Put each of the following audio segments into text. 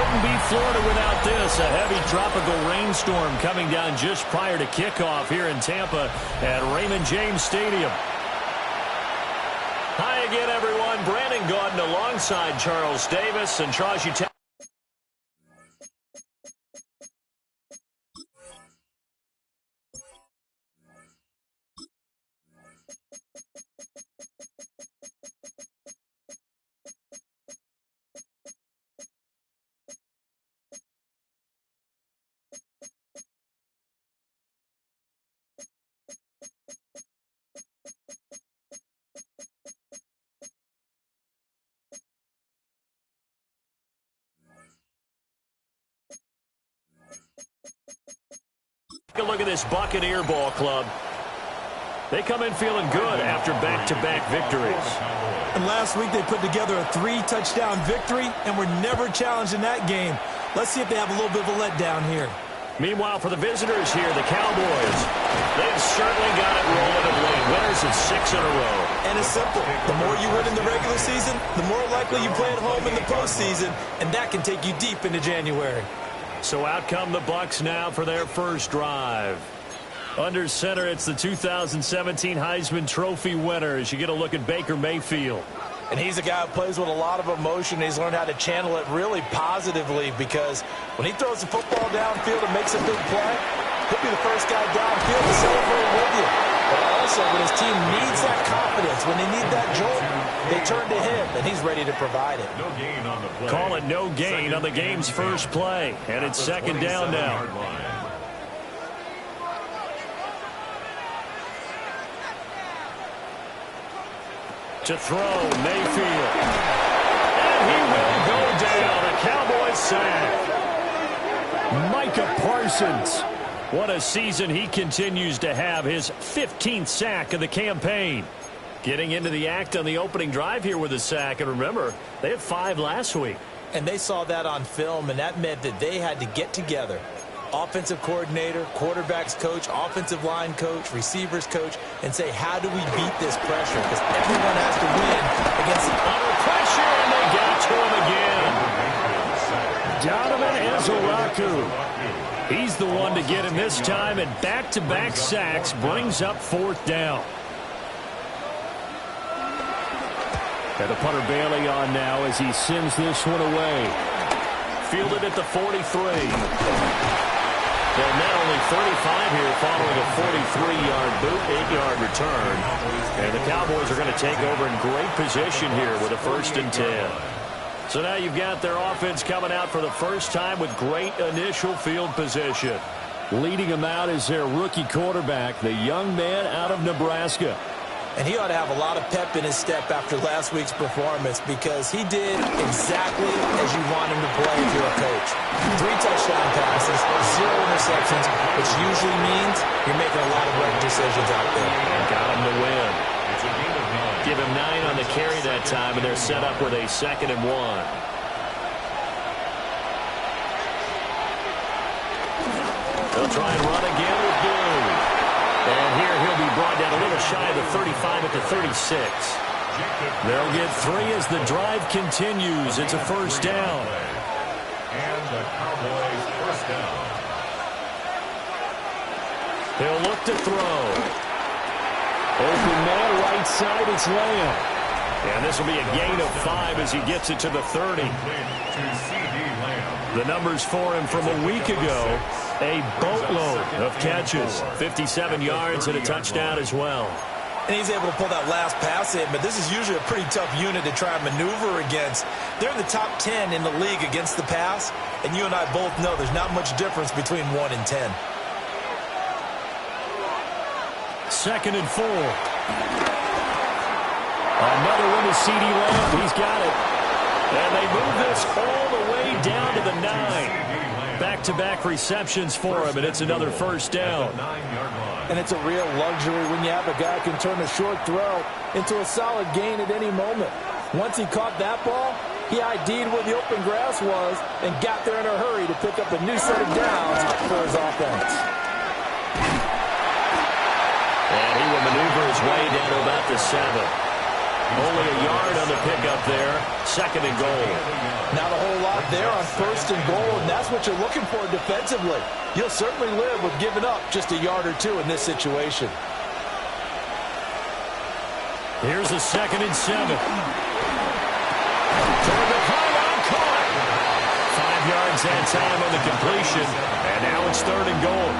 wouldn't be Florida without this. A heavy tropical rainstorm coming down just prior to kickoff here in Tampa at Raymond James Stadium. Hi again, everyone. Brandon Gaudin alongside Charles Davis. And Charles, you tell Take a look at this Buccaneer ball club. They come in feeling good after back-to-back victories. And last week they put together a 3-touchdown victory and were never challenged in that game. Let's see if they have a little bit of a letdown here. Meanwhile, for the visitors here, the Cowboys, they've certainly got it rolling of late. Winners of 6 in a row. And it's simple. The more you win in the regular season, the more likely you play at home in the postseason, and that can take you deep into January. So out come the Bucs now for their first drive. Under center, it's the 2017 Heisman Trophy winner as you get a look at Baker Mayfield. And he's a guy who plays with a lot of emotion. He's learned how to channel it really positively because when he throws the football downfield and makes a big play, he'll be the first guy downfield to celebrate with you. But also, when his team needs that confidence, when they need that jolt, they turn to him, and he's ready to provide it. No gain on the play. Call it no gain on the game's first play, and it's second down now. To throw, Mayfield. And he will go down. A Cowboys sack. Micah Parsons. What a season he continues to have. His 15th sack of the campaign. Getting into the act on the opening drive here with a sack. And remember, they had 5 last week. And they saw that on film, and that meant that they had to get together. Offensive coordinator, quarterbacks coach, offensive line coach, receivers coach, and say, how do we beat this pressure? Because everyone has to win against under pressure, and they got to him again. Donovan Ezelaku. He's the one to get him this time, and back-to-back sacks brings up 4th down. And the punter Bailey on now as he sends this one away. Fielded at the 43. And not only 35 here following a 43-yard boot, 8-yard return. And the Cowboys are going to take over in great position here with a 1st and 10. So now you've got their offense coming out for the first time with great initial field position. Leading them out is their rookie quarterback, the young man out of Nebraska. And he ought to have a lot of pep in his step after last week's performance because he did exactly as you want him to play if you're a coach. 3 touchdown passes, 0 interceptions, which usually means you're making a lot of right decisions out there. And got him to win. Give him 9 on the carry that time, and they're set up with a 2nd and 1. They'll try and run again with Blue. And here he'll be brought down a little shy of the 35 at the 36. They'll get 3 as the drive continues. It's a 1st down. And the Cowboys first down. He'll look to throw. Open man, right side, it's Lamb. And this will be a gain of 5 as he gets it to the 30. The numbers for him from a week ago, a boatload of catches, 57 yards and a touchdown as well. And he's able to pull that last pass in, but this is usually a pretty tough unit to try and maneuver against. They're in the top 10 in the league against the pass, and you and I both know there's not much difference between 1 and 10. 2nd and 4. Another one to C.D. Lamb. He's got it. And they move this all the way down to the 9. Back-to-back receptions for him, and it's another 1st down. And it's a real luxury when you have a guy who can turn a short throw into a solid gain at any moment. Once he caught that ball, he ID'd where the open grass was and got there in a hurry to pick up a new set of downs for his offense. And he will maneuver his way down to about the 7. Only a yard on the pickup there. 2nd and goal. Not a whole lot there on 1st and goal, and that's what you're looking for defensively. You'll certainly live with giving up just a yard or 2 in this situation. Here's a 2nd and 7. Toward the pylon, caught. 5 yards that time on the completion, and now it's 3rd and goal.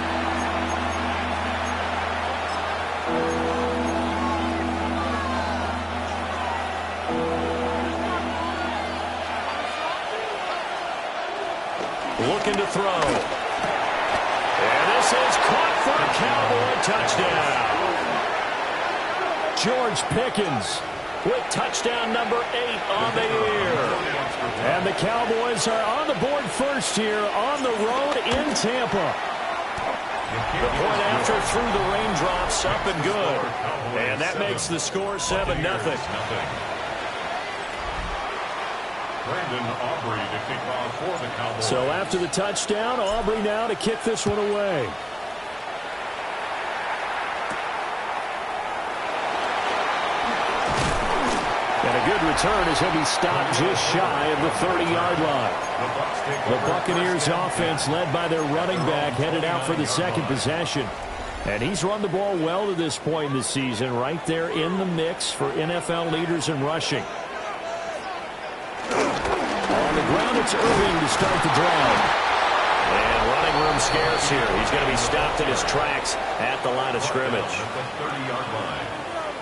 Looking to throw. And this is caught for a Cowboy touchdown. George Pickens with touchdown number 8 on the year. And the Cowboys are on the board first here on the road in Tampa. The point after through the raindrops, up and good. And that makes the score 7-0. So after the touchdown, Aubrey now to kick this one away. And a good return as he'll be stopped just shy of the 30-yard line. The Buccaneers offense led by their running back headed out for the 2nd possession. And he's run the ball well to this point in the season, right there in the mix for NFL leaders in rushing. On the ground, it's Irving to start the drive. And running room scarce here. He's going to be stopped in his tracks at the line of scrimmage.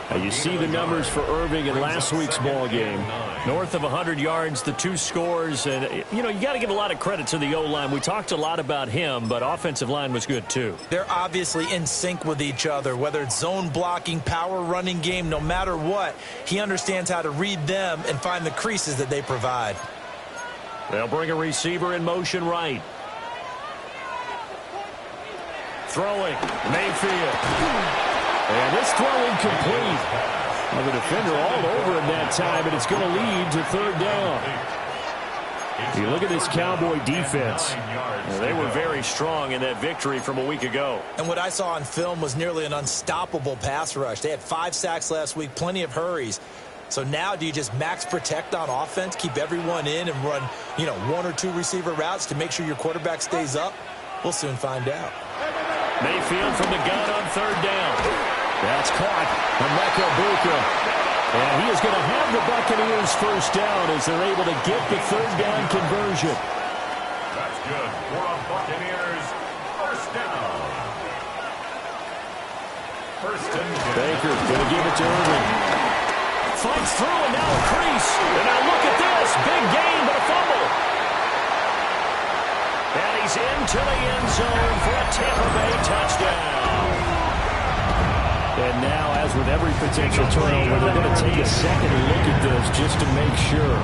Now you see the numbers for Irving in last week's ball game. North of 100 yards, the 2 scores. And, you know, you got to give a lot of credit to the O-line. We talked a lot about him, but offensive line was good, too. They're obviously in sync with each other, whether it's zone blocking, power running game, no matter what. He understands how to read them and find the creases that they provide. They'll bring a receiver in motion right. Throwing, Mayfield. And this throw incomplete. Well, the defender all over him that time, and it's going to lead to 3rd down. You look at this Cowboy defense. Well, they were very strong in that victory from a week ago. And what I saw on film was nearly an unstoppable pass rush. They had 5 sacks last week, plenty of hurries. So now do you just max protect on offense, keep everyone in and run, 1 or 2 receiver routes to make sure your quarterback stays up? We'll soon find out. Mayfield from the gun on 3rd down. That's caught. Emeka Buka. And he is going to have the Buccaneers first down as they're able to get the 3rd down conversion. That's good for a Buccaneers first down. First and 10. Baker's going to give it to Irving. Fights through and now a crease. And now look at this. Big gain, but a fumble. And he's into the end zone for a Tampa Bay touchdown. And now, as with every potential turnover, they're going to take a second look at this just to make sure.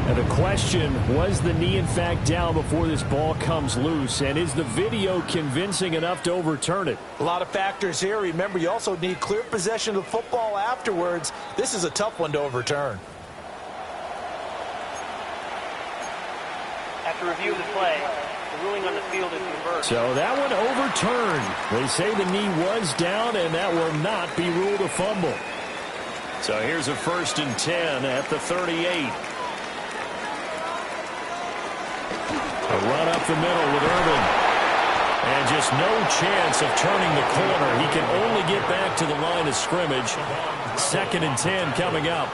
Now the question, was the knee in fact down before this ball comes loose? And is the video convincing enough to overturn it? A lot of factors here. Remember, you also need clear possession of the football afterwards. This is a tough one to overturn. After review of the play, the ruling on the field is reversed. So that one overturned. They say the knee was down, and that will not be ruled a fumble. So here's a 1st and 10 at the 38. A run up the middle with Irving. And just no chance of turning the corner. He can only get back to the line of scrimmage. 2nd and 10 coming up.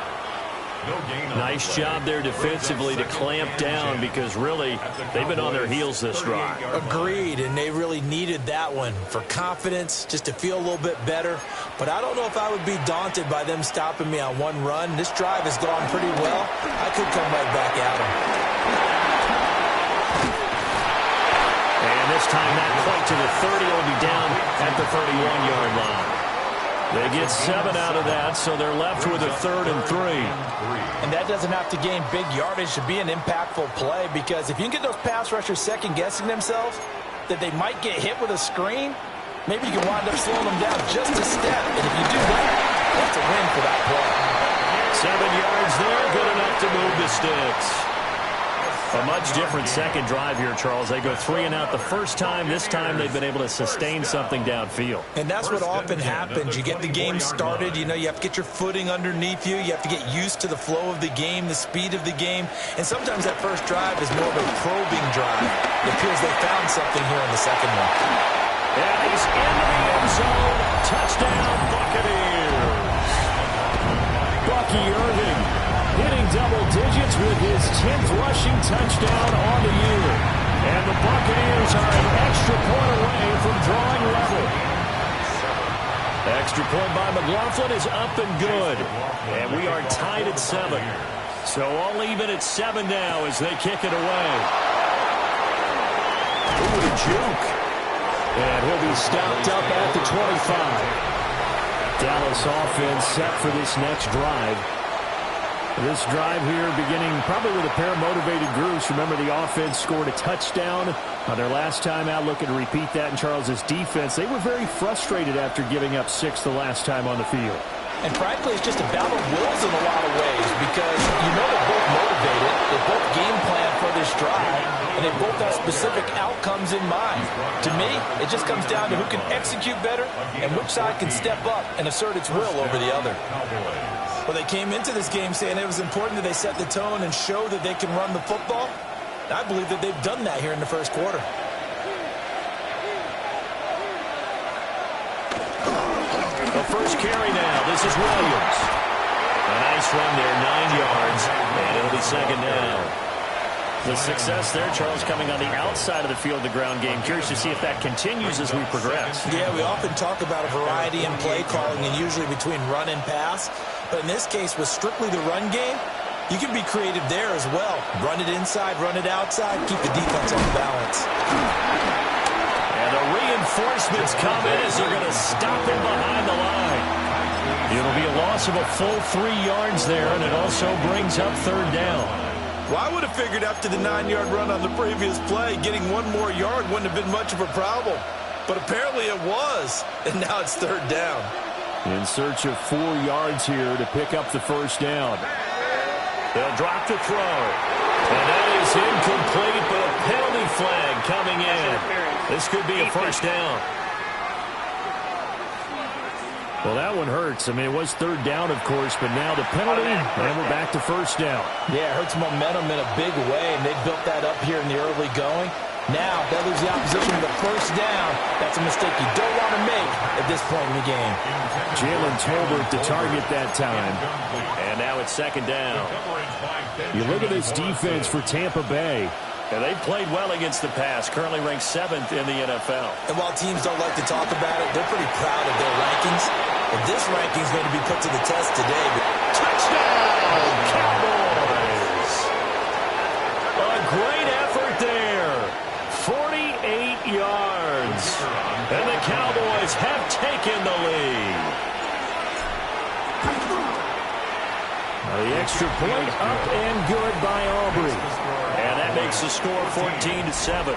Nice job there defensively to clamp down because really they've been on their heels this drive. Agreed, and they really needed that one for confidence, just to feel a little bit better. But I don't know if I would be daunted by them stopping me on one run. This drive has gone pretty well. I could come right back at them. And this time not quite to the 30, will be down at the 31-yard line. They get 7 out of that, so they're left with a 3rd and 3. And that doesn't have to gain big yardage to be an impactful play, because if you can get those pass rushers second-guessing themselves that they might get hit with a screen, maybe you can wind up slowing them down just a step. And if you do that, that's a win for that play. 7 yards there, good enough to move the sticks. A much different second drive here, Charles. They go 3 and out the first time. This time they've been able to sustain something downfield. And that's what often happens. You get the game started. You know, you have to get your footing underneath you. You have to get used to the flow of the game, the speed of the game. And sometimes that first drive is more of a probing drive. It appears they found something here in the second one. And he's into the end zone. Touchdown, Buccaneers. Bucky Irving hitting double digits with his 10th rushing touchdown on the year. And the Buccaneers are an extra point away from drawing level. Extra point by McLaughlin is up and good. And we are tied at 7. So all even at 7 now as they kick it away. Ooh, the juke. And he'll be stopped up at the 25. Dallas offense set for this next drive. This drive here beginning probably with a pair of motivated groups. Remember, the offense scored a touchdown on their last time out. Looking to repeat that in Charles's defense. They were very frustrated after giving up 6 the last time on the field. And frankly, it's just a battle of wills in a lot of ways because you know they're both motivated. They both game plan for this drive, and they both have specific outcomes in mind. To me, it just comes down to who can execute better and which side can step up and assert its will over the other. Well, they came into this game saying it was important that they set the tone and show that they can run the football. I believe that they've done that here in the first quarter. The first carry now. This is Williams. A nice run there, 9 yards, and it'll be second down. The success there, Charles, coming on the outside of the field, the ground game. Curious to see if that continues as we progress. Yeah, we often talk about a variety in play calling and usually between run and pass. But in this case, with strictly the run game, you can be creative there as well. Run it inside, run it outside, keep the defense on balance. And the reinforcements come in as they're going to stop him behind the line. It'll be a loss of a full 3 yards there, and it also brings up third down. Well, I would have figured after the 9-yard run on the previous play, getting 1 more yard wouldn't have been much of a problem. But apparently it was, and now it's third down. In search of 4 yards here to pick up the first down. They'll drop the throw. And that is incomplete, but a penalty flag coming in. This could be a first down. Well, that one hurts. I mean, it was third down, of course, but now the penalty, and we're back to first down. Yeah, it hurts momentum in a big way, and they built that up here in the early going. Now, they lose the opposition with a first down. That's a mistake you don't want to make at this point in the game. Jalen Tolbert to target that time. And now it's second down. You look at this defense for Tampa Bay. And they've played well against the pass, currently ranked 7th in the NFL. And while teams don't like to talk about it, they're pretty proud of their rankings. But this ranking is going to be put to the test today. Touchdown, Cowboys! A great effort there. 48 yards. And the Cowboys have taken the lead. The extra point up and good by Aubrey. And that makes the score 14-7.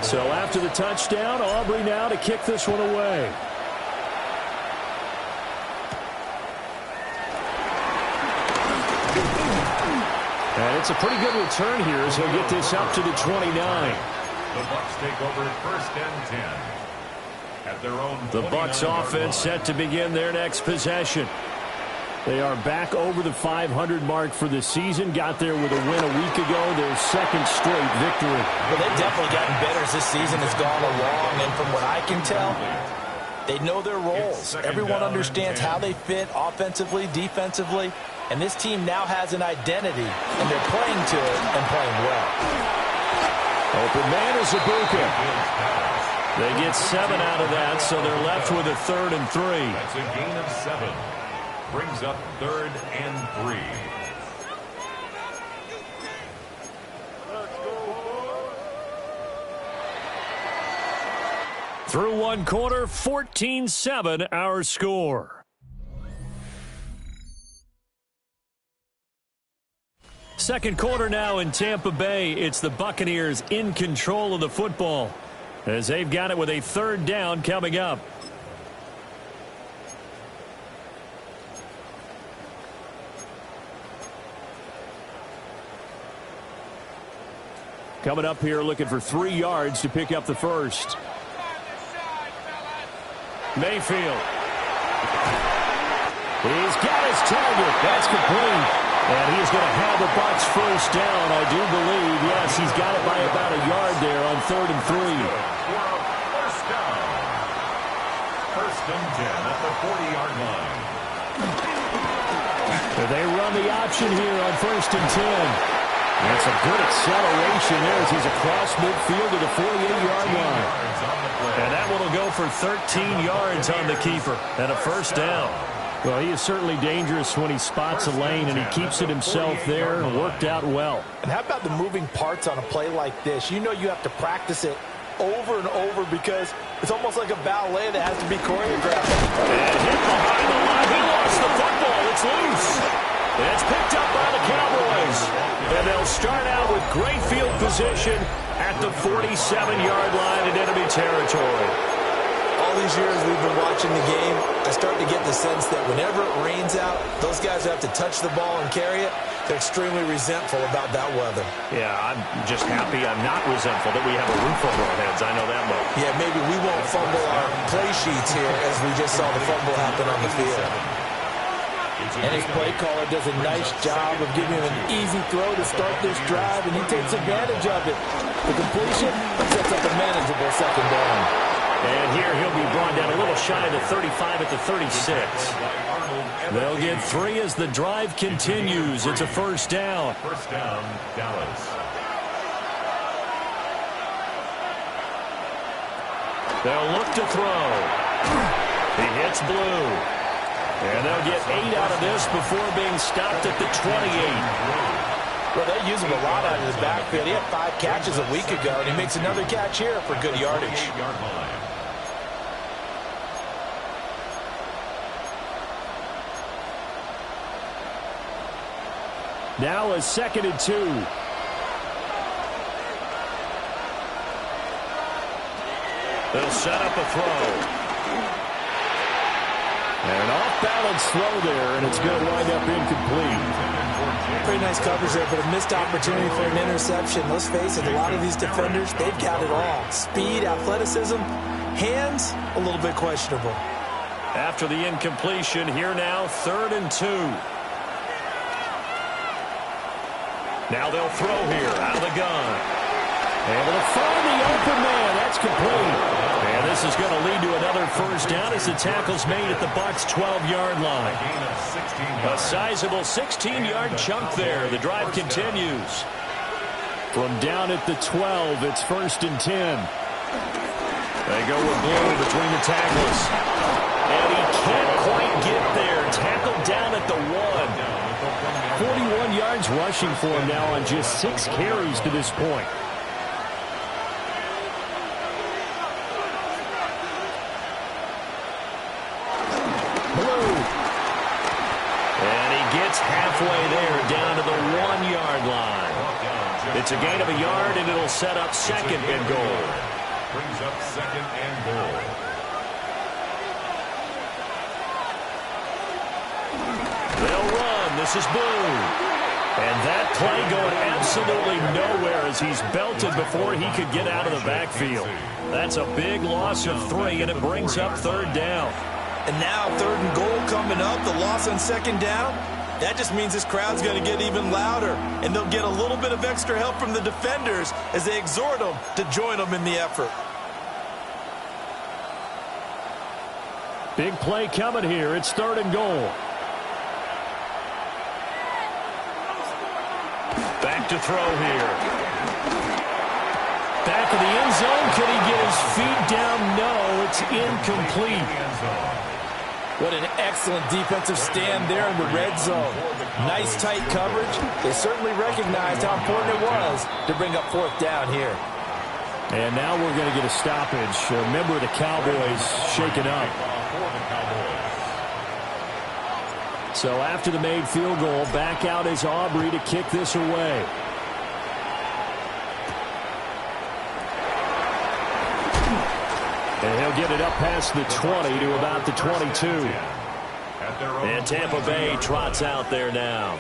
So after the touchdown, Aubrey now to kick this one away. And it's a pretty good return here as he'll get this up to the 29. The Bucs take over first and 10. At their own the Bucs offense set to begin their next possession. They are back over the 500 mark for the season. Got there with a win a week ago, their second straight victory. Well, they've definitely gotten better as this season has gone along, and from what I can tell, they know their roles. Everyone understands how they fit offensively, defensively, and this team now has an identity, and they're playing to it and playing well. Open man is Ibuka. They get 7 out of that, so they're left with a 3rd and 3. That's a gain of 7. Brings up 3rd and 3. Through one quarter, 14-7 our score. Second quarter now in Tampa Bay. It's the Buccaneers in control of the football as they've got it with a 3rd down coming up. Coming up here looking for 3 yards to pick up the first. Mayfield. He's got his target. That's complete. And he's going to have the Bucs first down, I do believe. Yes, he's got it by about a yard there on 3rd and 3. First down. 1st and 10 at the 40-yard line. They run the option here on 1st and 10. That's a good acceleration there as he's across midfield to the 48-yard line. And that one will go for 13 yards on the keeper and a first down. Well, he is certainly dangerous when he spots a lane, and he keeps it himself there and worked out well. And how about the moving parts on a play like this? You know you have to practice it over and over because it's almost like a ballet that has to be choreographed. And hit behind the line. He lost the football. It's loose. It's picked up by the Cowboys. And they'll start out with great field position at the 47-yard line in enemy territory. All these years we've been watching the game, I start to get the sense that whenever it rains out, those guys who have to touch the ball and carry it, they're extremely resentful about that weather. Yeah, I'm just happy I'm not resentful that we have a roof over our heads. I know that much. Yeah, maybe we won't fumble our play sheets here as we just saw the fumble happen on the field. And his play caller does a nice job of giving him an easy throw to start this drive, and he takes advantage of it. The completion sets up a manageable 2nd down. And here he'll be brought down a little shy of the 35 at the 36. They'll get 3 as the drive continues. It's a first down. First down, Dallas. They'll look to throw. He hits blue. And they'll get 8 out of this before being stopped at the 28. Well, they use him a lot out of the backfield. He had 5 catches a week ago, and he makes another catch here for good yardage. Now a 2nd and 2. They'll set up a throw. And off-balance throw there, and it's going to wind up incomplete. Pretty nice coverage there, but a missed opportunity for an interception. Let's face it, a lot of these defenders, they've got it all. Speed, athleticism, hands, a little bit questionable. After the incompletion, here now, 3rd and 2. Now they'll throw here out of the gun. Able to find the open man. That's complete. And this is going to lead to another first down as the tackle's made at the Bucs' 12-yard line. A sizable 16-yard chunk there. The drive continues. From down at the 12, it's 1st and 10. They go with blue between the tackles. And he can't quite get there. Tackled down at the 1. 41 yards rushing for him now on just 6 carries to this point. Blue. And he gets halfway there down to the 1-yard line. It's a gain of a yard, and it'll set up 2nd and goal. Brings up 2nd and goal. They'll run. This is blue. And that play going absolutely nowhere as he's belted before he could get out of the backfield. That's a big loss of 3, and it brings up 3rd down. And now 3rd and goal coming up, the loss on 2nd down. That just means this crowd's going to get even louder, and they'll get a little bit of extra help from the defenders as they exhort them to join them in the effort. Big play coming here. It's 3rd and goal. Back to throw here. Back of the end zone. Can he get his feet down? No, it's incomplete. What an excellent defensive stand there in the red zone. Nice tight coverage. They certainly recognized how important it was to bring up 4th down here. And now we're going to get a stoppage. A member of the Cowboys shaken up. So after the made field goal, back out is Aubrey to kick this away. And he'll get it up past the 20 to about the 22. And Tampa Bay trots out there now.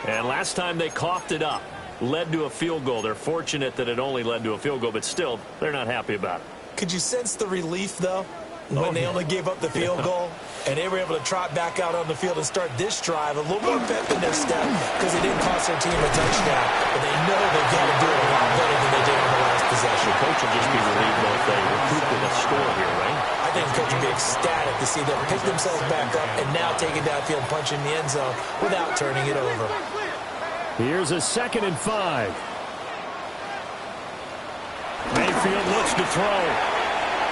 And last time they coughed it up. led to a field goal. They're fortunate that it only led to a field goal, but still, they're not happy about it. Could you sense the relief, though, when they only gave up the field goal and they were able to trot back out on the field and start this drive a little more pep in their step because it didn't cost their team a touchdown, but they know they've got to do it a lot better than they did on the last possession. The coach will just be relieved though if they recoup with a score here, right? I think the coach will be ecstatic to see them pick themselves back up and now take it downfield and punch in the end zone without turning it over. Here's a 2nd and 5. Mayfield looks to throw.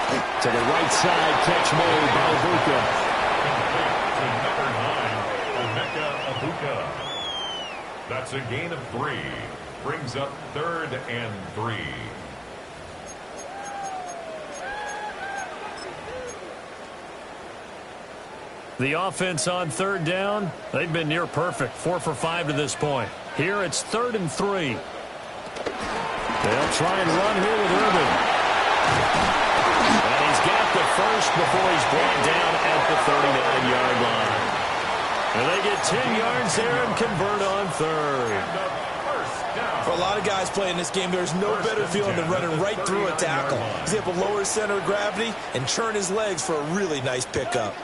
To the right side, catch made by Abuka. Number 9, Abuka. That's a gain of 3. Brings up 3rd and 3. The offense on 3rd down, they've been near perfect. 4 for 5 to this point. Here it's 3rd and 3. They'll try and run here with Irvin. And he's got the first before he's brought down at the 39-yard line. And they get 10 yards there and convert on 3rd. For a lot of guys playing this game, there's no better feeling than running right through a tackle. He's able to lower his center of gravity and churn his legs for a really nice pickup.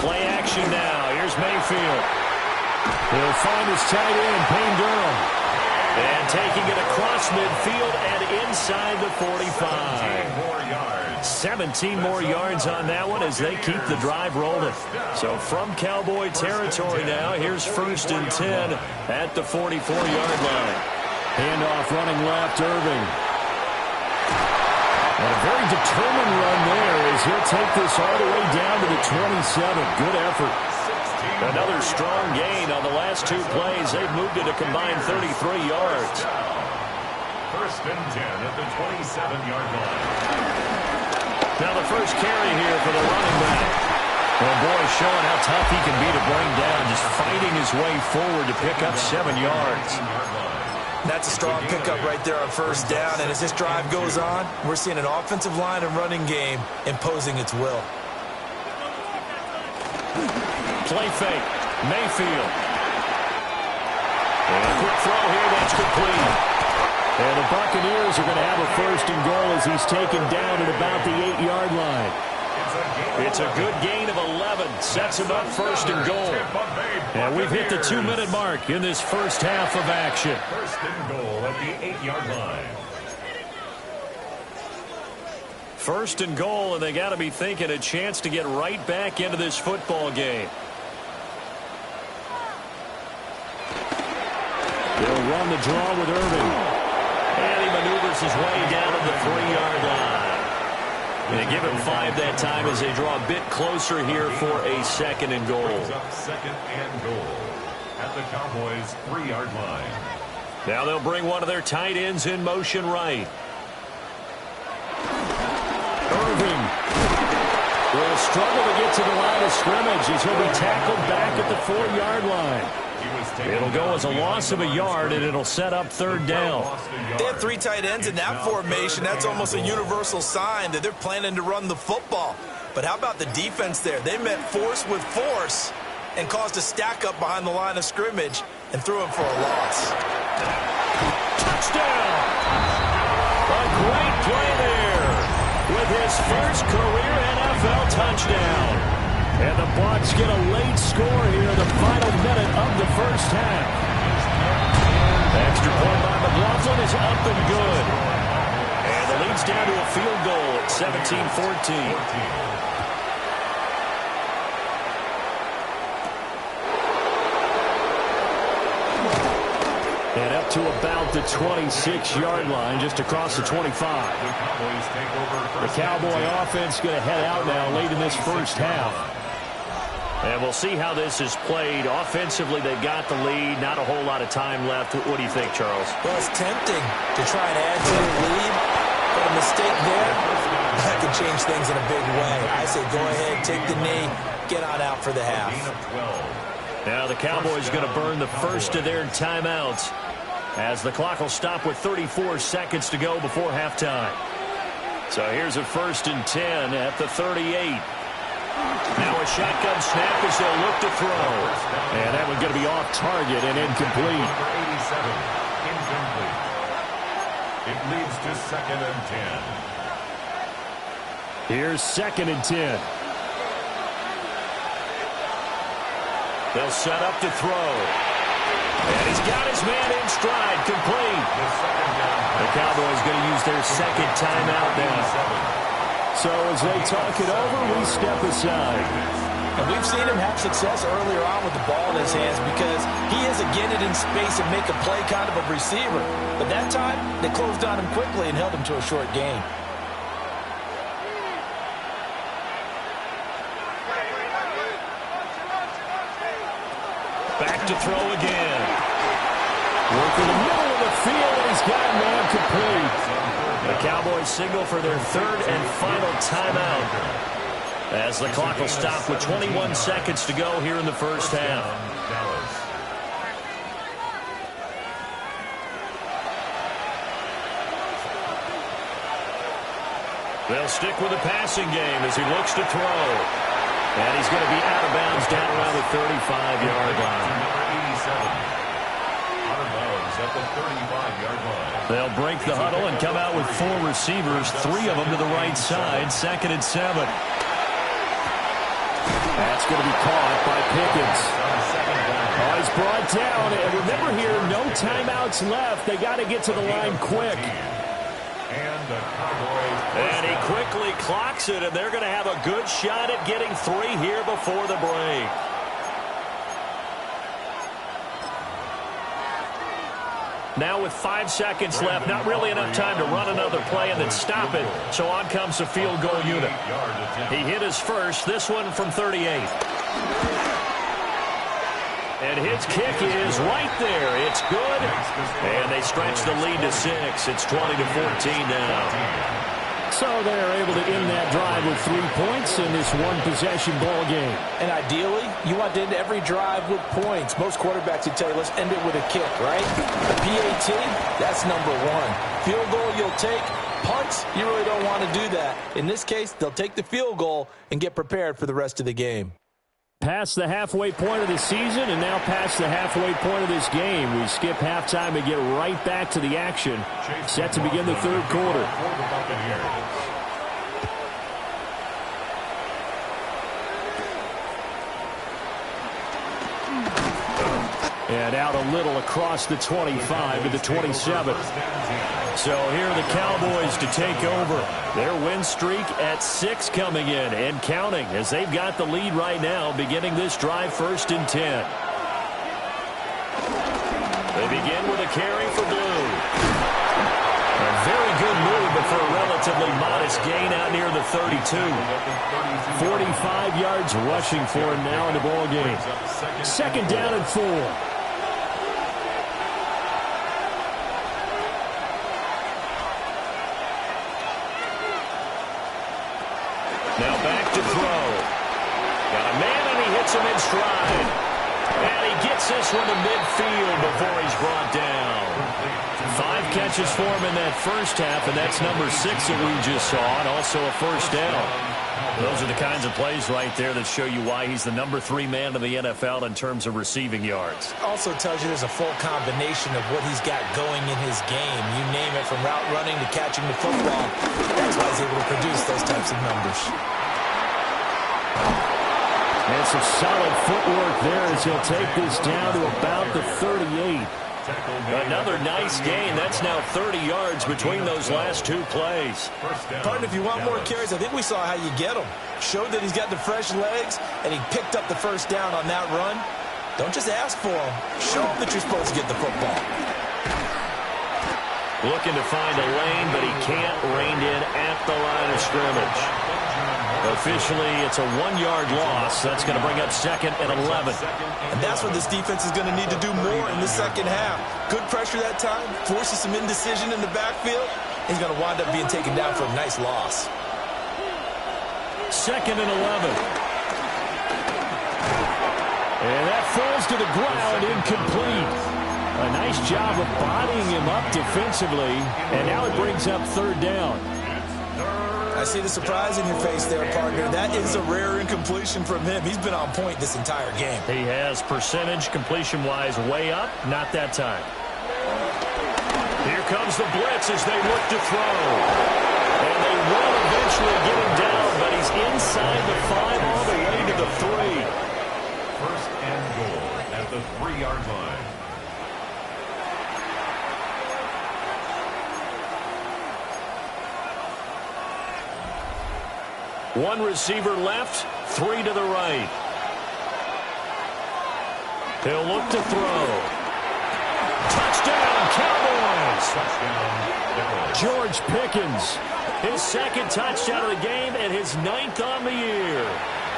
Play action now. Here's Mayfield. He'll find his tight end, Payne Durham. And taking it across midfield and inside the 45. 17 more yards on that one as they keep the drive rolling. So from Cowboy territory now, here's 1st and 10 at the 44-yard line. Handoff running left, Irving. And a very determined run there as he'll take this all the way down to the 27. Good effort. Another strong gain on the last 2 plays. They've moved it a combined 33 yards. 1st and 10 at the 27-yard line. Now the first carry here for the running back. Well, boy, showing how tough he can be to bring down, just fighting his way forward to pick up 7 yards. That's a strong pickup right there on 1st down, and as this drive goes on, we're seeing an offensive line and running game imposing its will. Play fake. Mayfield. And a quick throw here. That's complete. And the Buccaneers are going to have a 1st and goal as he's taken down at about the 8-yard line. It's a good gain of 11. Sets him up 1st and goal. And we've hit the 2-minute mark in this first half of action. 1st and goal at the 8-yard line. 1st and goal, and they got to be thinking a chance to get right back into this football game. They'll run the draw with Irving. And he maneuvers his way down to the 3-yard line. They give him 5 that time as they draw a bit closer here for a 2nd and goal. Up 2nd and goal at the Cowboys' 3-yard line. Now they'll bring one of their tight ends in motion right. Irving will struggle to get to the line of scrimmage as he'll be tackled back at the 4-yard line. It'll go as a loss of a yard, and it'll set up 3rd down. They have 3 tight ends in that formation. That's almost a universal sign that they're planning to run the football. But how about the defense there? They met force with force and caused a stack up behind the line of scrimmage and threw him for a loss. Touchdown! A great play there with his first career NFL touchdown. And the Bucs get a late score here in the final minute of the first half. Extra point by McLaughlin is up and good. And the lead's down to a field goal at 17-14. And up to about the 26-yard line, just across the 25. The Cowboy offense going to head out now late in this first half. And we'll see how this is played. Offensively, they've got the lead. Not a whole lot of time left. What do you think, Charles? Well, it's tempting to try and add to the lead, but a mistake there, that could change things in a big way. I say go ahead, take the knee, get on out for the half. Now the Cowboys going to burn the first of their timeouts as the clock will stop with 34 seconds to go before halftime. So here's a 1st and 10 at the 38. Now a shotgun snap as they'll look to throw. And that one's going to be off target and incomplete. Number 87, incomplete. It leads to 2nd and 10. Here's 2nd and 10. They'll set up to throw. And he's got his man in stride, complete. The Cowboys going to use their 2nd timeout now. So as they talk it over, we step aside. And we've seen him have success earlier on with the ball in his hands because he is a get it in space and make a play kind of a receiver. But that time, they closed on him quickly and held him to a short gain. Back to throw again. Working the middle of the field, and he's got a man complete. The Cowboys signal for their 3rd and final timeout as the clock will stop with 21 seconds to go here in the first half. They'll stick with the passing game as he looks to throw. And he's going to be out of bounds down around the 35-yard line. Out of bounds at the 35-yard line. They'll break the huddle and come out with 4 receivers, 3 of them to the right side, 2nd and 7. That's going to be caught by Pickens. Oh, he's brought down. And remember here, no timeouts left. They got to get to the line quick. And he quickly clocks it, and they're going to have a good shot at getting 3 here before the break. Now with 5 seconds left, not really enough time to run another play and then stop it. So on comes the field goal unit. He hit his first, this one from 38. And his kick is right there. It's good. And they stretch the lead to 6. It's 20-14 now. So they're able to end that drive with 3 points in this one-possession ball game. And ideally, you want to end every drive with points. Most quarterbacks would tell you, let's end it with a kick, right? A PAT, that's number 1. Field goal, you'll take. Punts, you really don't want to do that. In this case, they'll take the field goal and get prepared for the rest of the game. Past the halfway point of the season and now past the halfway point of this game. We skip halftime and get right back to the action. Set to begin the 3rd quarter. And out a little across the 25 to the 27. So here are the Cowboys to take over. Their win streak at 6 coming in and counting as they've got the lead right now beginning this drive 1st and 10. They begin with a carry for Blue. A very good move, but for a relatively modest gain out near the 32. 45 yards rushing for him now in the ball game. 2nd down and 4. Now back to throw. Got a man and he hits him in stride. And he gets this one to midfield before he's brought down. 5 catches for him in that first half, and that's number 6 that we just saw, and also a first down. Those are the kinds of plays right there that show you why he's the number 3 man in the NFL in terms of receiving yards. Also tells you there's a full combination of what he's got going in his game. You name it, from route running to catching the football. That's why he's able to produce those types of numbers. And some solid footwork there as he'll take this down to about the 38. Another nice gain. That's now 30 yards between those last 2 plays. Pardon, if you want more carries, I think we saw how you get them. Showed that he's got the fresh legs, and he picked up the first down on that run. Don't just ask for them. Show them that you're supposed to get the football. Looking to find a lane, but he can't rein in at the line of scrimmage. Officially, it's a 1-yard loss. That's going to bring up 2nd and 11. And that's what this defense is going to need to do more in the second half. Good pressure that time, forces some indecision in the backfield. He's going to wind up being taken down for a nice loss. 2nd and 11. And that falls to the ground, incomplete. A nice job of bodying him up defensively, and now it brings up 3rd down. I see the surprise in your face there, partner. That is a rare incompletion from him. He's been on point this entire game. He has percentage completion-wise way up. Not that time. Here comes the blitz as they look to throw. And they will eventually get him down, but he's inside the 5 all the way to the 3. First and goal at the 3-yard line. One receiver left, 3 to the right. He'll look to throw. Touchdown, Cowboys! George Pickens, his second touchdown of the game and his 9th on the year.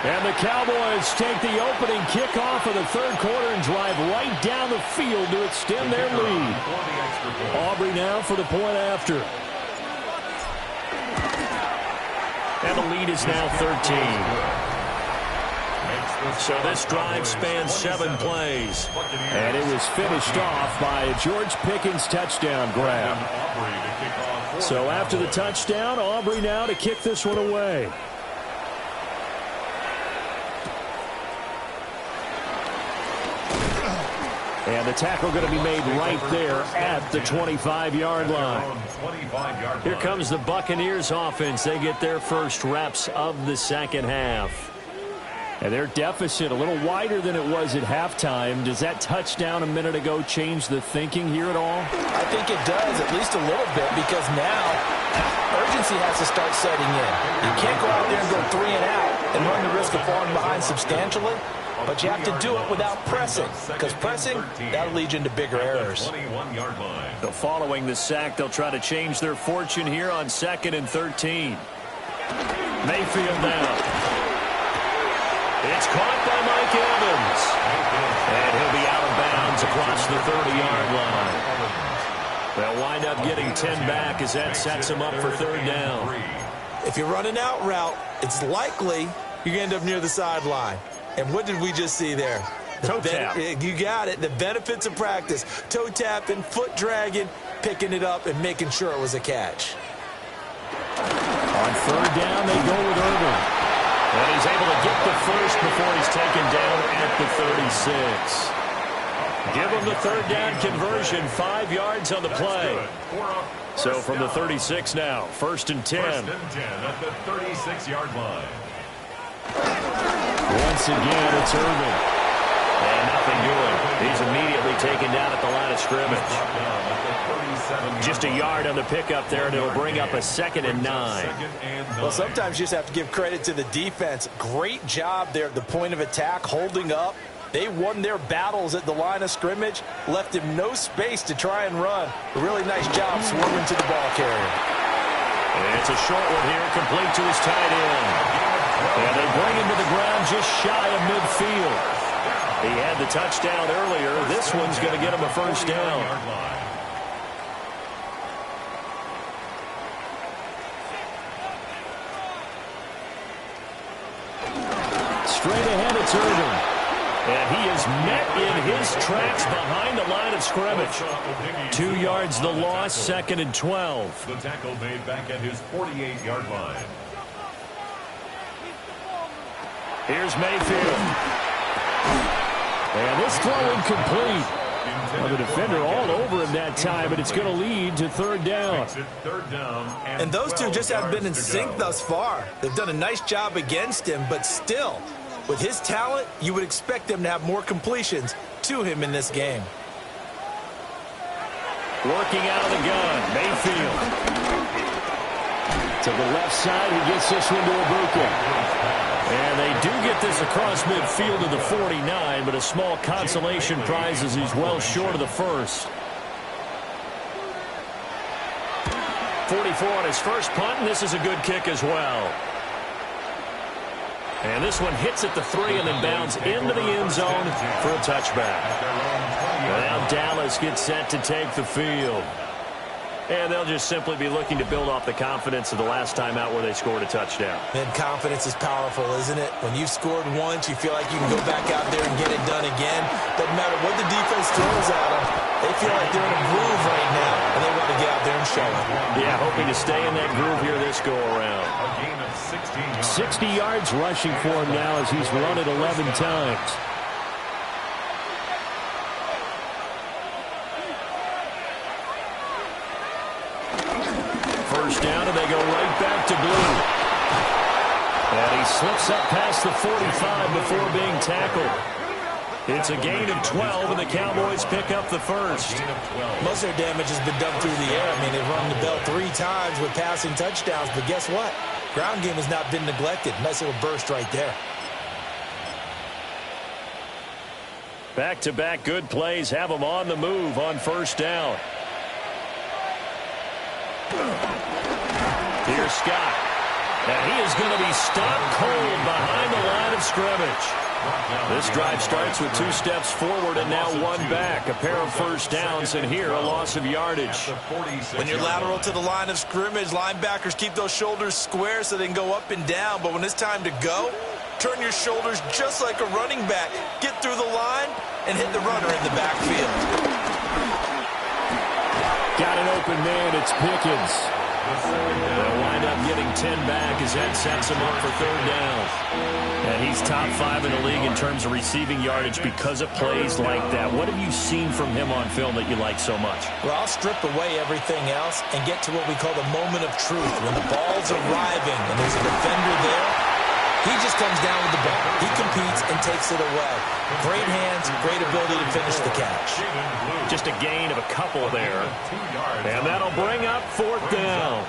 And the Cowboys take the opening kickoff of the third quarter and drive right down the field to extend their lead. Aubrey now for the point after. And the lead is now 13. So this drive spans 7 plays. And it was finished off by a George Pickens touchdown grab. So after the touchdown, Aubrey now to kick this one away. And the tackle going to be made right there at the 25-yard line. Here comes the Buccaneers offense. They get their first reps of the second half. And their deficit a little wider than it was at halftime. Does that touchdown a minute ago change the thinking here at all? I think it does, at least a little bit, because now urgency has to start setting in. You can't go out there and go 3 and out and run the risk of falling behind substantially. But you have to do it without pressing, because pressing, that'll lead you into bigger errors. So following the sack, they'll try to change their fortune here on 2nd and 13. Mayfield now. It's caught by Mike Evans. And he'll be out of bounds across the 30-yard line. They'll wind up getting 10 back as that sets him up for 3rd down. If you're running out route, it's likely you're going to end up near the sideline. And what did we just see there? Toe tap. You got it. The benefits of practice. Toe tapping, foot dragging, picking it up, and making sure it was a catch. On 3rd down, they go with Irvin. And he's able to get the first before he's taken down at the 36. Give him the 3rd down conversion, 5 yards on the play. So from the 36 now, 1st and 10. 1st and 10 at the 36-yard line. Once again, it's Irvin. And nothing doing. He's immediately taken down at the line of scrimmage. Just a yard on the pickup there, and it'll bring up a 2nd and 9. Well, sometimes you just have to give credit to the defense. Great job there at the point of attack, holding up. They won their battles at the line of scrimmage, left him no space to try and run. A really nice job swarming to the ball carrier. And it's a short one here, complete to his tight end. And they bring him to the ground just shy of midfield. He had the touchdown earlier. This one's going to get him a 1st down. Straight ahead, it's Irvin. And he is met in his tracks behind the line of scrimmage. 2 yards the loss, 2nd and 12. The tackle made back at his 48-yard line. Here's Mayfield. And this throw incomplete. Well, the defender all over him that time, and it's going to lead to 3rd down. And those two just haven't been in sync thus far. They've done a nice job against him, but still, with his talent, you would expect them to have more completions to him in this game. Working out of the gun, Mayfield. To the left side, he gets this one to Ibuka. And they do get this across midfield to the 49, but a small consolation prize as he's well short of the first. 44 on his first punt, and this is a good kick as well. And this one hits at the 3 and then bounds into the end zone for a touchback. Now Dallas gets set to take the field. And they'll just simply be looking to build off the confidence of the last time out where they scored a touchdown. And confidence is powerful, isn't it? When you've scored once, you feel like you can go back out there and get it done again. Doesn't matter what the defense throws at them. They feel like they're in a groove right now, and they want to get out there and show it. Yeah, hoping to stay in that groove here this go-around. A gain of 16 yards. 60 yards rushing for him now as he's run it 11 times. First down, and they go right back to blue. And he slips up past the 45 before being tackled. It's a gain of 12, and the Cowboys pick up the first. Most of their damage has been done through the air. I mean, they've rung the bell 3 times with passing touchdowns, but guess what? Ground game has not been neglected. Nice little burst right there. Back-to-back good plays have them on the move on first down. Here's Scott. And he is going to be stopped cold behind the line of scrimmage. This drive starts with 2 steps forward and now 1 back. A pair of first downs, and here a loss of yardage. When you're lateral to the line of scrimmage, linebackers keep those shoulders square so they can go up and down. But when it's time to go, turn your shoulders just like a running back. Get through the line and hit the runner in the backfield. Got an open man. It's Pickens. They'll wind up getting 10 back as Ed sets him up for 3rd down. And he's top 5 in the league in terms of receiving yardage because of plays like that. What have you seen from him on film that you like so much? Well, I'll strip away everything else and get to what we call the moment of truth. When the ball's arriving and there's a defender there, he just comes down with the ball. He competes and takes it away. Great hands, great ability to finish the catch. Just a gain of a couple there. And that'll bring up 4th down.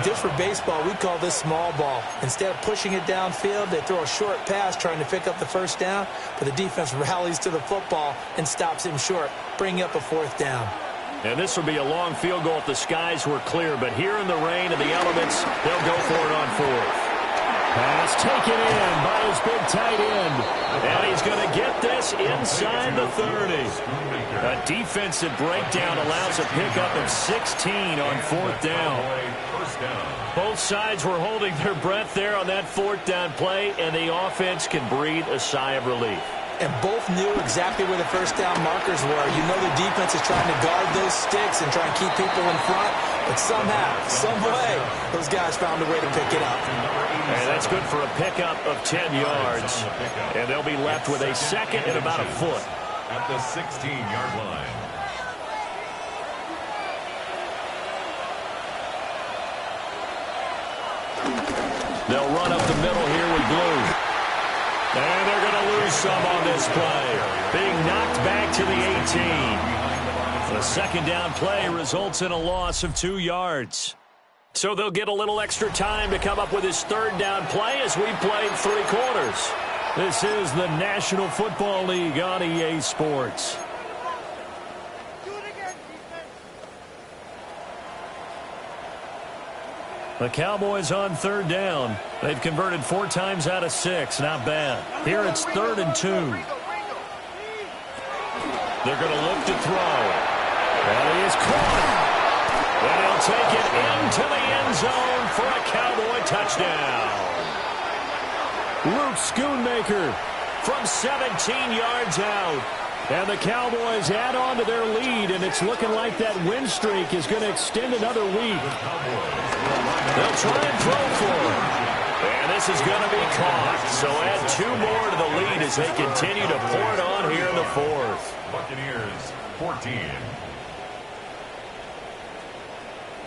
Just for baseball, we call this small ball. Instead of pushing it downfield, they throw a short pass trying to pick up the first down, but the defense rallies to the football and stops him short, bringing up a 4th down. And this will be a long field goal if the skies were clear, but here in the rain and the elements, they'll go for it on 4th. Pass taken in by his big tight end. And he's going to get this inside the 30. A defensive breakdown allows a pickup of 16 on 4th down. Both sides were holding their breath there on that 4th down play, and the offense can breathe a sigh of relief. And both knew exactly where the first down markers were. You know the defense is trying to guard those sticks and try and keep people in front. But somehow, some way, those guys found a way to pick it up. And that's good for a pickup of 10 yards. And they'll be left with a 2nd and about a foot. At the 16-yard line. They'll run up the middle here with Blue. And they're going to lose some on this play. Being knocked back to the 18. The 2nd down play results in a loss of 2 yards. So they'll get a little extra time to come up with his 3rd down play as we played 3 quarters. This is the National Football League on EA Sports. The Cowboys on 3rd down. They've converted 4 times out of 6. Not bad. Here it's 3rd and 2. They're going to look to throw. And he is caught. And he'll take it into the end zone for a Cowboy touchdown. Luke Schoonmaker from 17 yards out. And the Cowboys add on to their lead, and it's looking like that win streak is going to extend another week. They'll try and throw for it. And this is going to be caught. So add 2 more to the lead as they continue to pour it on here in the 4th. Buccaneers 14.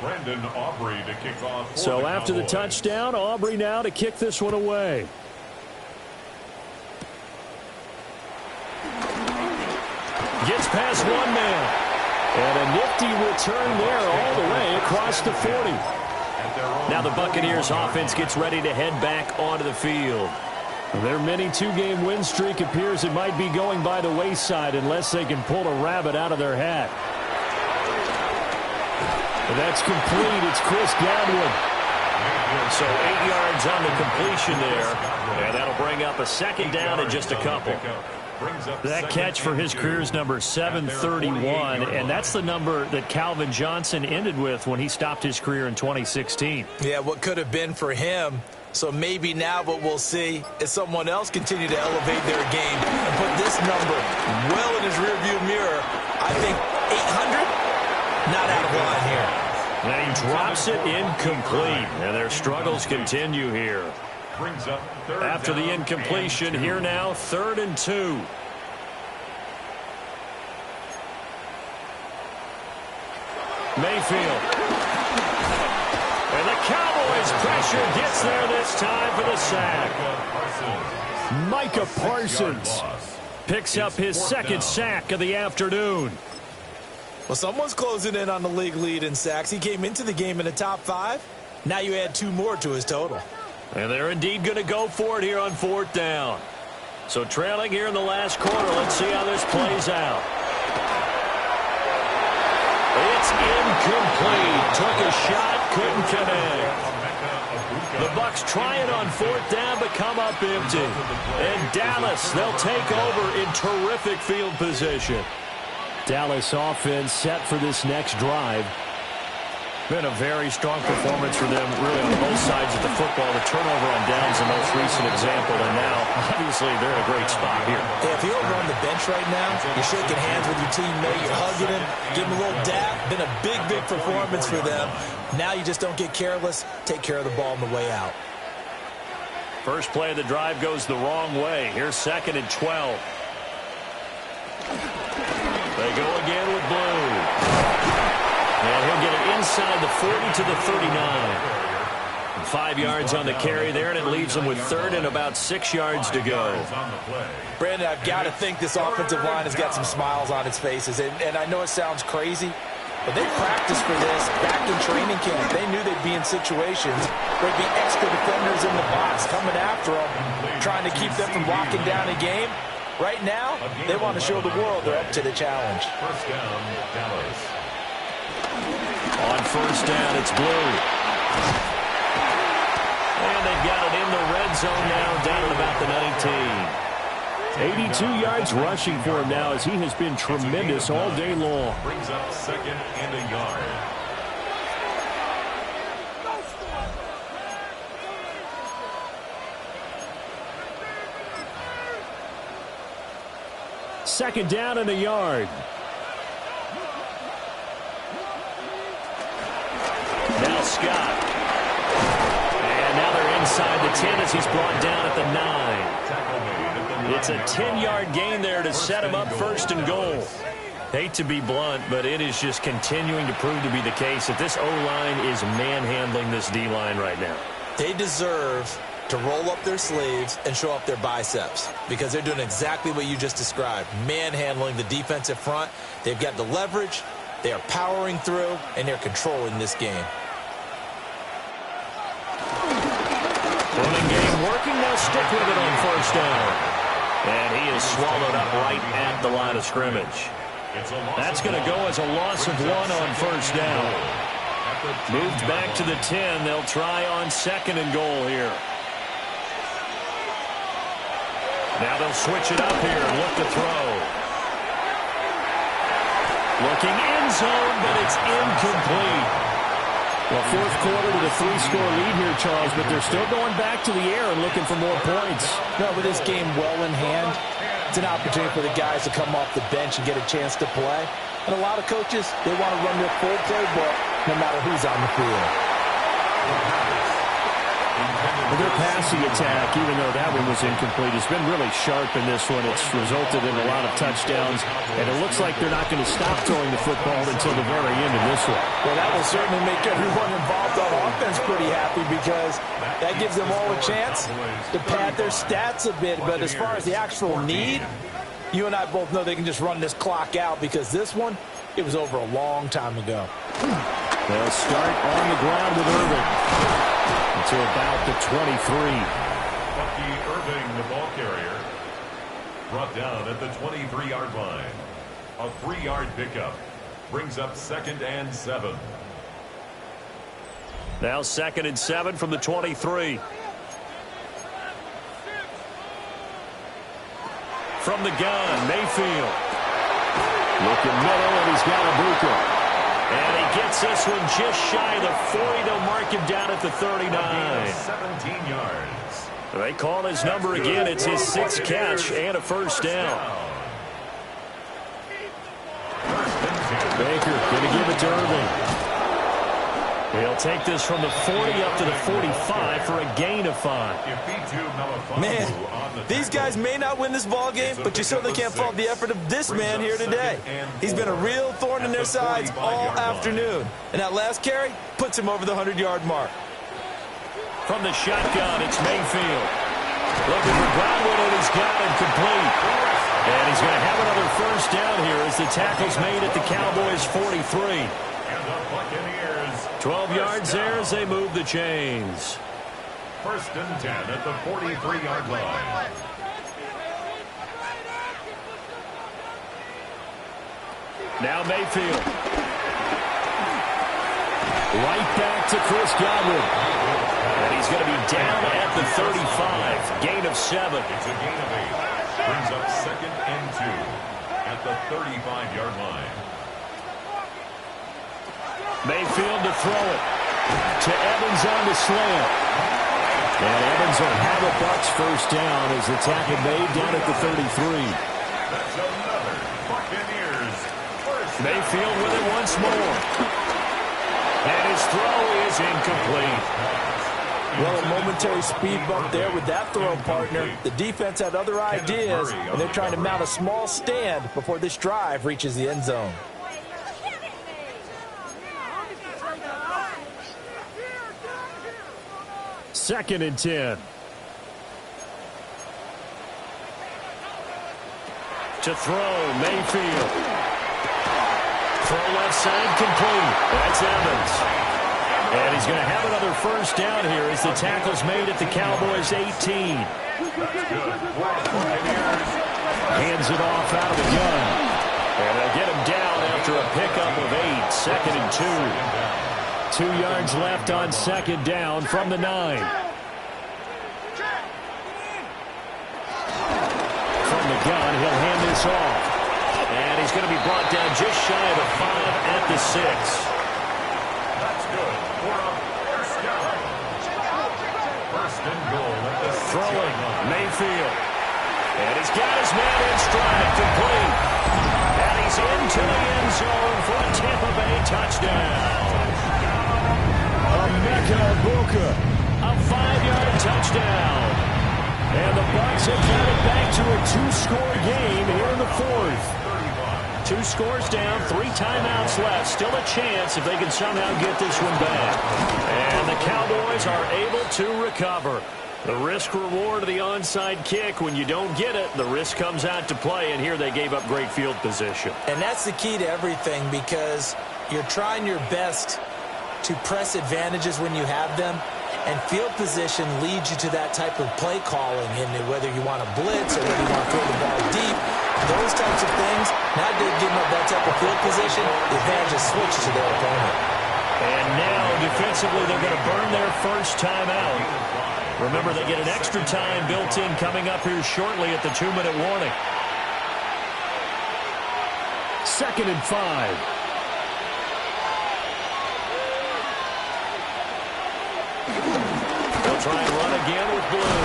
Brandon Aubrey to kick off. So after the touchdown, Aubrey now to kick this one away. Gets past 1 man. And a nifty return there all the way across the 40. Now the Buccaneers offense gets ready to head back onto the field. Their mini 2-game win streak appears it might be going by the wayside unless they can pull a rabbit out of their hat. And that's complete. It's Chris Godwin. So 8 yards on the completion there. And that'll bring up a 2nd down and just a couple. That catch for his career's number 731, and that's the number that Calvin Johnson ended with when he stopped his career in 2016. Yeah, what could have been for him. So maybe now what we'll see is someone else continue to elevate their game and put this number well in his rearview mirror. I think 800, not out of line here. And he drops it incomplete. And their struggles continue here. After the incompletion, here now, 3rd and 2. Mayfield. And the Cowboys' pressure gets there this time for the sack. Micah Parsons picks up his 2nd sack of the afternoon. Well, someone's closing in on the league lead in sacks. He came into the game in the top 5. Now you add 2 more to his total. And they're indeed going to go for it here on 4th down. So trailing here in the last quarter. Let's see how this plays out. It's incomplete. Took a shot, couldn't connect. The Bucs try it on 4th down, but come up empty. And Dallas, they'll take over in terrific field position. Dallas offense set for this next drive. Been a very strong performance for them, really, on both sides of the football. The turnover on downs the most recent example, and now, obviously, they're in a great spot here. Hey, if you're over on the bench right now, you're shaking hands with your teammate, you're hugging him, give him a little dap. Been a big, big performance for them. Now you just don't get careless. Take care of the ball on the way out. First play of the drive goes the wrong way. Here's 2nd and 12. They go again with Blue. And he'll get it inside the 40 to the 39. 5 yards on the carry there, and it leaves them with 3rd and about 6 yards to go. Brandon, I've got to think this offensive line has got some smiles on its faces. And I know it sounds crazy, but they practiced for this back in training camp. They knew they'd be in situations where there'd be extra defenders in the box coming after them, trying to keep them from locking down a game. Right now, they want to show the world they're up to the challenge. First down, Dallas. On 1st down, it's Blue. And they've got it in the red zone now, down at about the 19. 82 yards rushing for him now, as he has been tremendous all day long. Brings up 2nd and a yard. Second down and a yard. Now Scott. And now they're inside the 10 as he's brought down at the 9. It's a 10-yard gain there to set him up 1st and goal. Hate to be blunt, but it is just continuing to prove to be the case that this O-line is manhandling this D-line right now. They deserve to roll up their sleeves and show up their biceps, because they're doing exactly what you just described, manhandling the defensive front. They've got the leverage, they are powering through, and they're controlling this game. Running game working, they'll stick with it on 1st down. And he is swallowed up right at the line of scrimmage. That's going to go as a loss of 1 on 1st down. Moved back to the 10. They'll try on 2nd and goal here. Now they'll switch it up here and look to throw. Looking end zone, but it's incomplete. Well, 4th quarter with a 3-score lead here, Charles, but they're still going back to the air and looking for more points. No, with this game well in hand, it's an opportunity for the guys to come off the bench and get a chance to play. And a lot of coaches, they want to run their full playbook no matter who's on the field. Their passing attack, even though that one was incomplete, has been really sharp in this one. It's resulted in a lot of touchdowns, and it looks like they're not going to stop throwing the football until the very end of this one. Well, that will certainly make everyone involved on offense pretty happy, because that gives them all a chance to pad their stats a bit. But as far as the actual need, you and I both know they can just run this clock out, because this one, it was over a long time ago. They'll start on the ground with Irving. To about the 23. Bucky Irving, the ball carrier, brought down at the 23-yard line. A 3-yard pickup brings up 2nd and 7. Now 2nd and 7 from the 23. From the gun, Mayfield. Looking middle, and he's got Ibuka. And he gets this one just shy of the 40. They'll mark him down at the 39. 17 yards. They call his number again. It's his 6th catch and a 1st down. Baker going to give it to Irving. He'll take this from the 40 up to the 45 for a gain of 5. Man, these guys may not win this ball game, but you certainly can't fault the effort of this man here today. He's been a real thorn in their sides all afternoon. And that last carry puts him over the 100-yard mark. From the shotgun, it's Mayfield. Looking for Godwin, and he's got him complete. And he's going to have another first down here as the tackle's made at the Cowboys' 43. 12 yards there as they move the chains. First and 10 at the 43-yard line. Now Mayfield. Right back to Chris Godwin. And he's going to be down at the 35. Gain of 7. It's a gain of 8. Brings up second and 2 at the 35-yard line. Mayfield to throw it. To Evans on the slant. And Evans will have a Bucs first down as the tackle made down at the 33. That's another Buccaneers first down. Mayfield with it once more. And his throw is incomplete. Well, a momentary speed bump there with that throw, partner. The defense had other ideas, and they're trying to mount a small stand before this drive reaches the end zone. Second and 10. To throw, Mayfield. Throw left side complete. That's Evans. And he's going to have another first down here as the tackle's made at the Cowboys' 18. Hands it off out of the gun. And they'll get him down after a pickup of 8. Second and 2. 2 yards left on second down from the 9. From the gun, he'll hand this off. And he's going to be brought down just shy of the 5 at the 6. That's good for a first down. First and goal at the Throwing, Mayfield. And he's got his man in stride, complete. And he's into the end zone for a Tampa Bay touchdown. A 5-yard touchdown. And the Bucs have got it back to a 2-score game here in the 4th. 2 scores down, 3 timeouts left. Still a chance if they can somehow get this one back. And the Cowboys are able to recover. The risk-reward of the onside kick, when you don't get it, the risk comes out to play, and here they gave up great field position. And that's the key to everything, because you're trying your best to press advantages when you have them, and field position leads you to that type of play calling, and whether you want to blitz or whether you want to throw the ball deep, those types of things. Now they're giving up that type of field position, the advantage is switched to their opponent. And now, defensively, they're going to burn their first timeout. Remember, they get an extra time built in coming up here shortly at the 2-minute warning. Second and 5. They'll try and run again with Blue.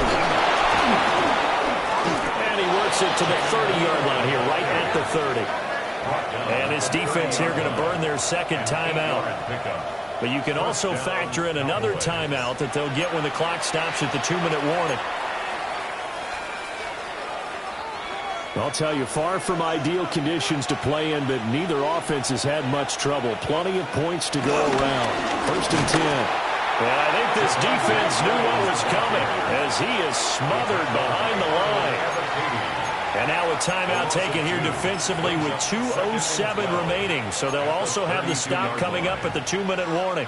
And he works it to the 30-yard line here, right at the 30. And his defense here going to burn their second timeout. But you can also factor in another timeout that they'll get when the clock stops at the 2-minute warning. I'll tell you, far from ideal conditions to play in, but neither offense has had much trouble. Plenty of points to go around. First and 10. And I think this defense knew what was coming as he is smothered behind the line. And now a timeout taken here defensively with 2:07 remaining. So they'll also have the stop coming up at the 2-minute warning.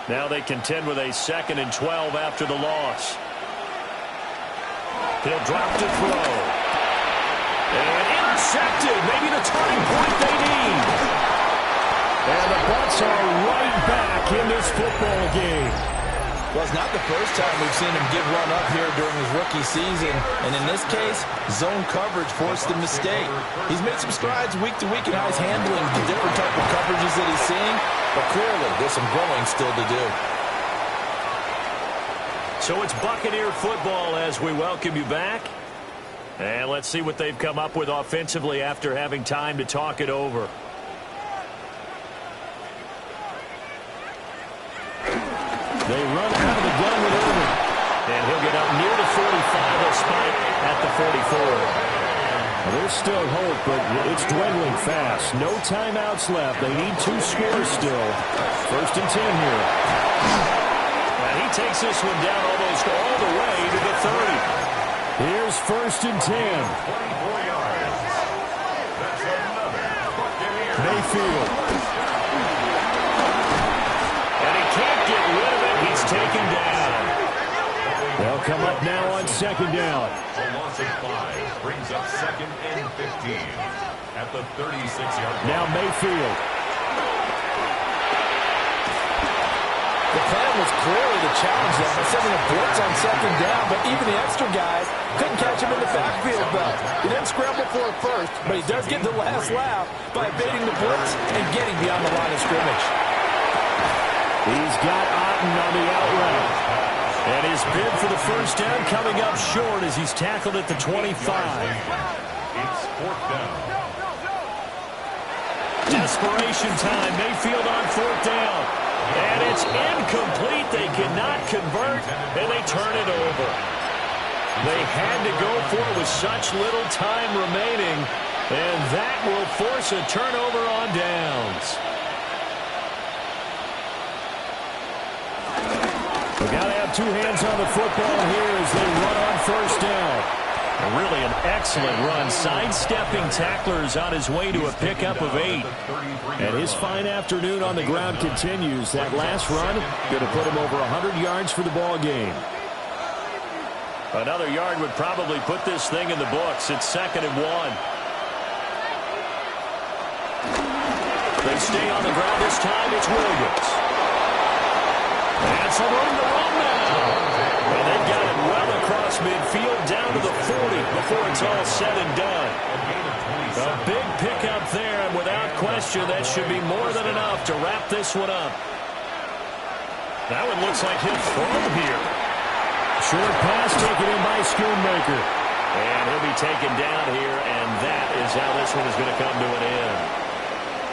Now they contend with a 2nd and 12 after the loss. He'll drop to throw. And intercepted. Maybe the turning point they need. And the Bucs are right back in this football game. Well, it's not the first time we've seen him give one up here during his rookie season. And in this case, zone coverage forced the mistake. He's made some strides week to week in how he's handling the different type of coverages that he's seeing. But clearly, there's some growing still to do. So it's Buccaneer football as we welcome you back. And let's see what they've come up with offensively after having time to talk it over. They run out of the gun with Irving. And he'll get up near the 45. He'll spike at the 44. Well, there's still hope, but it's dwindling fast. No timeouts left. They need 2 scores still. 1st and 10 here. And he takes this one down almost all the way to the 30. Here's 1st and 10. 24 yards. That's another Buccaneer. Mayfield. And he can't get rid of it. He's taken down. They'll come up now on 2nd down. A loss of 5 brings up 2nd and 15 at the 36-yard line. Now Mayfield. The plan was clearly to challenge them by sending a blitz on 2nd down, but even the extra guys couldn't catch him in the backfield, though. He didn't scramble for it first, but he does get the last laugh by evading the blitz and getting beyond the line of scrimmage. He's got Otten on the out route. And his bid for the 1st down coming up short as he's tackled at the 25. It's 4th down. Desperation time. Mayfield on 4th down. And it's incomplete. They cannot convert, and they turn it over. They had to go for it with such little time remaining, and that will force a turnover on downs. We got to have 2 hands on the football here as they run on 1st down. Really an excellent run, sidestepping tacklers on his way to a pickup of 8. And his fine afternoon on the ground continues. That last run going to put him over 100 yards for the ball game. Another yard would probably put this thing in the books. It's 2nd and 1. They stay on the ground this time. It's Williams. That's a room to run now. And they've got it well across midfield down to the 40 before it's all said and done. A big pickup there, and without question, that should be more than enough to wrap this one up. That one looks like he'll throw here. Short pass taken in by Schoonmaker. And he'll be taken down here, and that is how this one is going to come to an end.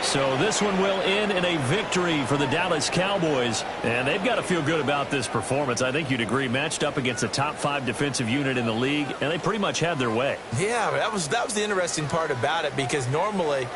So this one will end in a victory for the Dallas Cowboys, and they've got to feel good about this performance. I think you'd agree, matched up against a top 5 defensive unit in the league, and they pretty much had their way. Yeah, that was the interesting part about it, because normally